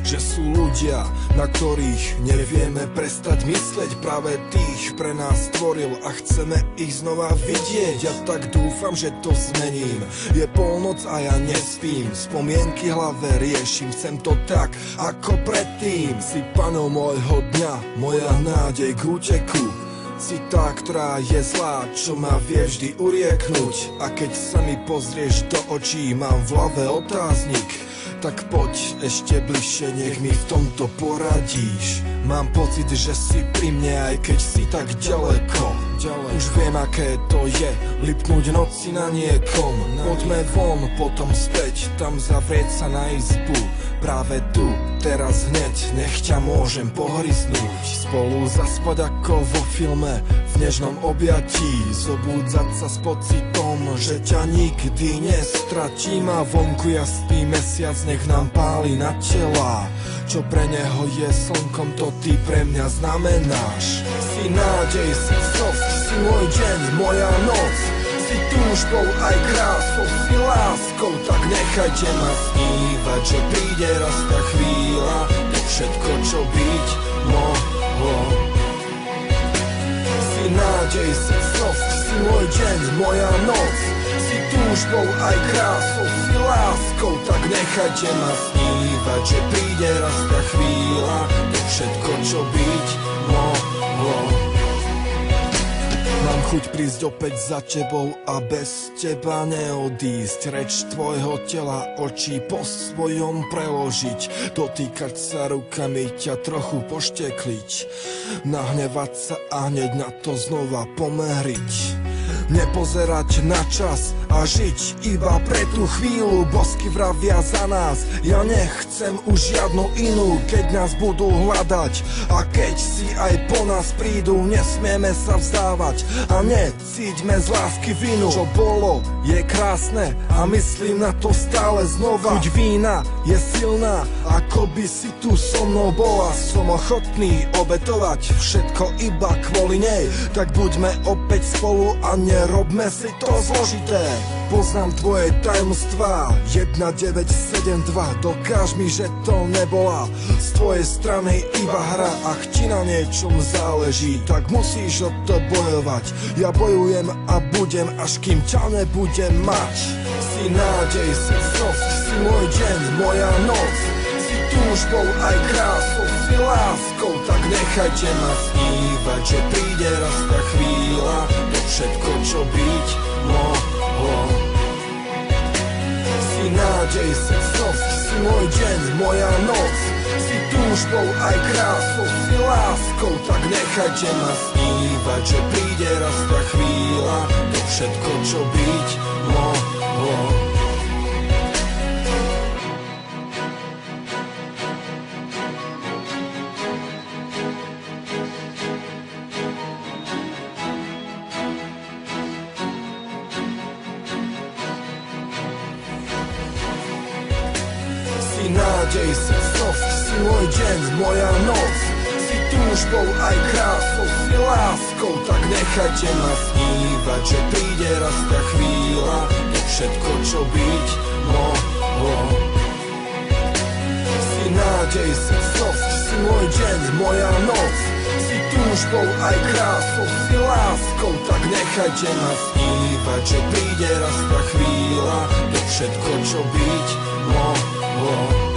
že sú ľudia, na ktorých nevieme prestať myslieť. Práve tých pre nás stvoril a chceme ich znova vidieť. Ja tak dúfam, že to zmením. Je polnoc a ja nespím, spomienky hlave riešim. Chcem to tak, ako predtým. Si panou môjho dňa, moja nádej k úteku. Si tá, ktorá je zlá, čo ma vie vždy urieknúť. A keď sa mi pozrieš do očí, mám v hlave otáznik. Tak poď ešte bližšie, nech mi v tomto poradíš. Mám pocit, že si pri mne, aj keď si tak ďaleko. Už viem, aké to je, lipnúť noci na niekom. Poďme von, potom späť, tam zavrieť sa na izbu. Práve tu, teraz hneď, nech ťa môžem pohryznúť. Spolu zaspať ako vo filme, v nežnom objatí. Zobúdzať sa s pocitom, že ťa nikdy nestratím. A vonku jasný mesiac nech nám páli na tela. Čo pre neho je slnkom, to ty pre mňa znamenáš. Si nádej, si znosk, si môj deň, moja noc. Si túžbou aj krásou, si láskou, tak nechajte ma snívať, že príde raz tá chvíľa, to všetko, čo byť mohlo. Si nádej, si znosk, si môj deň, moja noc. Si túžbou aj krásou, si láskou, tak nechajte ma snívať, že príde raz tá chvíľa, to všetko, čo byť mohlo. Mám chuť prísť opäť za tebou a bez teba neodísť. Reč tvojho tela, očí po svojom preložiť. Dotýkať sa rukami, ťa trochu poštekliť. Nahnevať sa a hneď na to znova pomeriť. Nepozerať na čas a žiť iba pre tú chvíľu. Bosky vravia za nás, ja nechcem už žiadnu inú. Keď nás budú hľadať a keď si aj po nás prídu, nesmieme sa vzdávať a necíťme z lásky vinu. Čo bolo, je krásne a myslím na to stále znova. Chuť vína je silná, ako by si tu so mnou bola. Som ochotný obetovať všetko iba kvôli nej. Tak buďme opäť spolu a nerobme si to zložité. Poznám tvoje tajomstvá 1972. Dokáž mi, že to nebola z tvojej strany iba hra. Ak ti na niečom záleží, tak musíš o to bojovať. Ja bojujem a budem, až kým ťa nebudem mať. Si nádej, si znosk, si môj deň, moja noc. Si túžbou aj krásou, si láskou, tak nechajte ma snívať, že príde raz tá chvíľa, to všetko, čo byť mohlo. Si nádej, si znosk, si môj deň, moja noc. Si túžbou aj krásou, si láskou, tak nechajte ma snívať, že príde raz tá chvíľa, to všetko, čo byť mohlo. Si nádej, si znosk, si môj deň, moja noc. Si túžbou aj krásou, si láskou, tak nechajte ma snívať, že príde raz tá chvíľa, to všetko, čo byť mohlo. Si nádej, si znosk, si môj deň, moja noc. Si túžbou aj krásou, si láskou, tak nechajte ma snívať, že príde raz tá chvíľa, to všetko, čo byť mohlo.